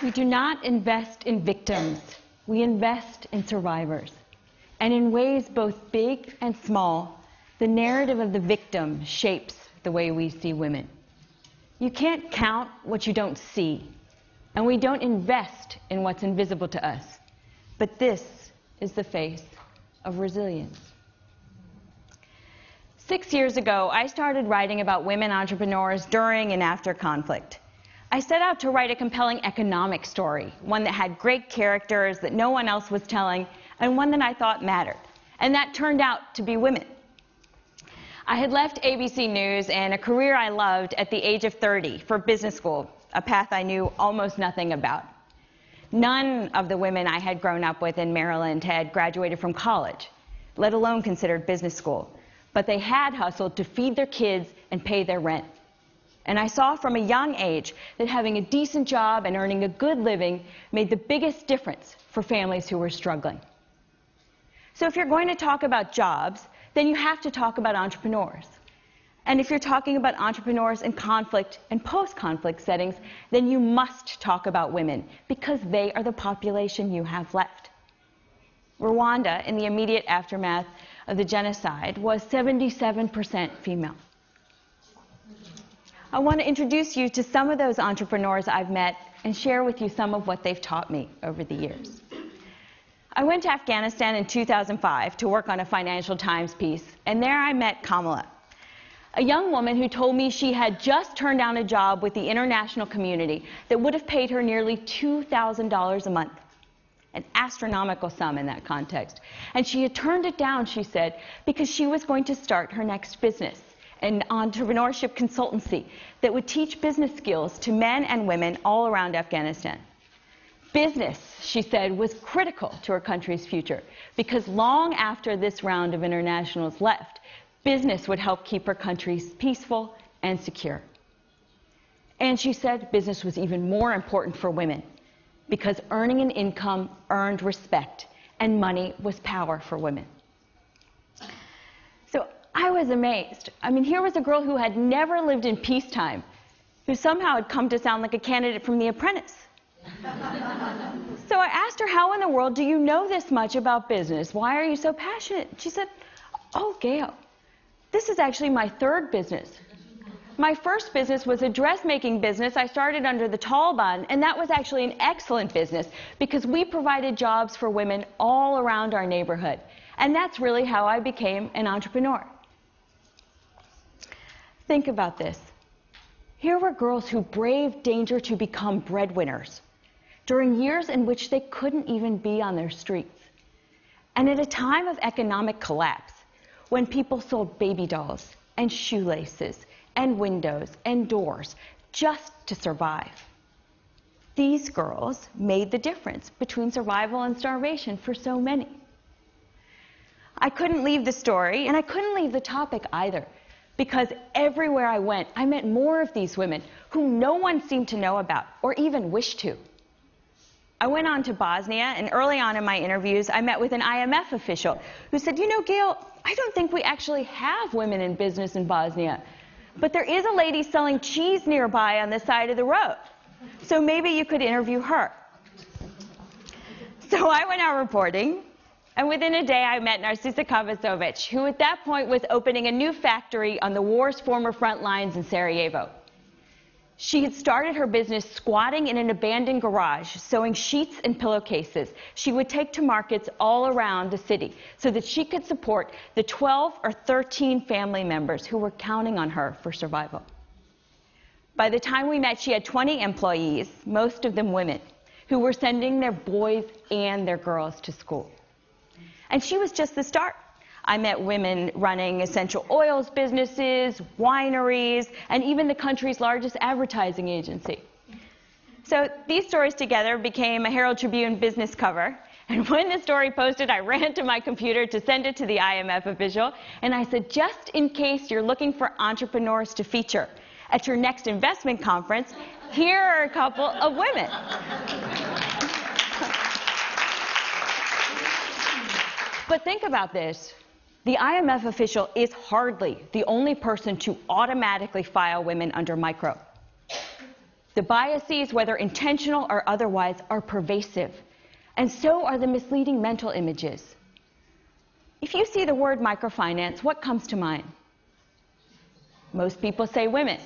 We do not invest in victims. We invest in survivors. And in ways both big and small, the narrative of the victim shapes the way we see women. You can't count what you don't see, and we don't invest in what's invisible to us. But this is the face of resilience. 6 years ago, I started writing about women entrepreneurs during and after conflict. I set out to write a compelling economic story, one that had great characters that no one else was telling, and one that I thought mattered. And that turned out to be women. I had left ABC News and a career I loved at the age of 30 for business school, a path I knew almost nothing about. None of the women I had grown up with in Maryland had graduated from college, let alone considered business school. But they had hustled to feed their kids and pay their rent. And I saw from a young age that having a decent job and earning a good living made the biggest difference for families who were struggling. So if you're going to talk about jobs, then you have to talk about entrepreneurs. And if you're talking about entrepreneurs in conflict and post-conflict settings, then you must talk about women, because they are the population you have left. Rwanda, in the immediate aftermath of the genocide, was 77% female. I want to introduce you to some of those entrepreneurs I've met and share with you some of what they've taught me over the years. I went to Afghanistan in 2005 to work on a Financial Times piece, and there I met Kamala, a young woman who told me she had just turned down a job with the international community that would have paid her nearly $2,000 a month, an astronomical sum in that context. And she had turned it down, she said, because she was going to start her next business, an entrepreneurship consultancy that would teach business skills to men and women all around Afghanistan. Business, she said, was critical to her country's future, because long after this round of internationals left, business would help keep her country peaceful and secure. And she said business was even more important for women, because earning an income earned respect, and money was power for women. So I was amazed. I mean, here was a girl who had never lived in peacetime, who somehow had come to sound like a candidate from The Apprentice. So I asked her, how in the world do you know this much about business? Why are you so passionate? She said, oh, Gayle, this is actually my third business. My first business was a dressmaking business I started under the Taliban, and that was actually an excellent business because we provided jobs for women all around our neighborhood. And that's really how I became an entrepreneur. Think about this. Here were girls who braved danger to become breadwinners during years in which they couldn't even be on their streets. And at a time of economic collapse, when people sold baby dolls and shoelaces and windows and doors just to survive. These girls made the difference between survival and starvation for so many. I couldn't leave the story, and I couldn't leave the topic either, because everywhere I went, I met more of these women who no one seemed to know about or even wish to. I went on to Bosnia, and early on in my interviews, I met with an IMF official who said, you know, Gayle, I don't think we actually have women in business in Bosnia, but there is a lady selling cheese nearby on the side of the road, so maybe you could interview her. So I went out reporting, and within a day I met Narcisa Kavasovic, who at that point was opening a new factory on the war's former front lines in Sarajevo. She had started her business squatting in an abandoned garage, sewing sheets and pillowcases she would take to markets all around the city so that she could support the 12 or 13 family members who were counting on her for survival. By the time we met, she had 20 employees, most of them women, who were sending their boys and their girls to school. And she was just the start. I met women running essential oils businesses, wineries, and even the country's largest advertising agency. So these stories together became a Herald Tribune business cover. And when the story posted, I ran to my computer to send it to the IMF official. And I said, just in case you're looking for entrepreneurs to feature at your next investment conference, here are a couple of women. But think about this. The IMF official is hardly the only person to automatically file women under micro. The biases, whether intentional or otherwise, are pervasive, and so are the misleading mental images. If you see the word microfinance, what comes to mind? Most people say women.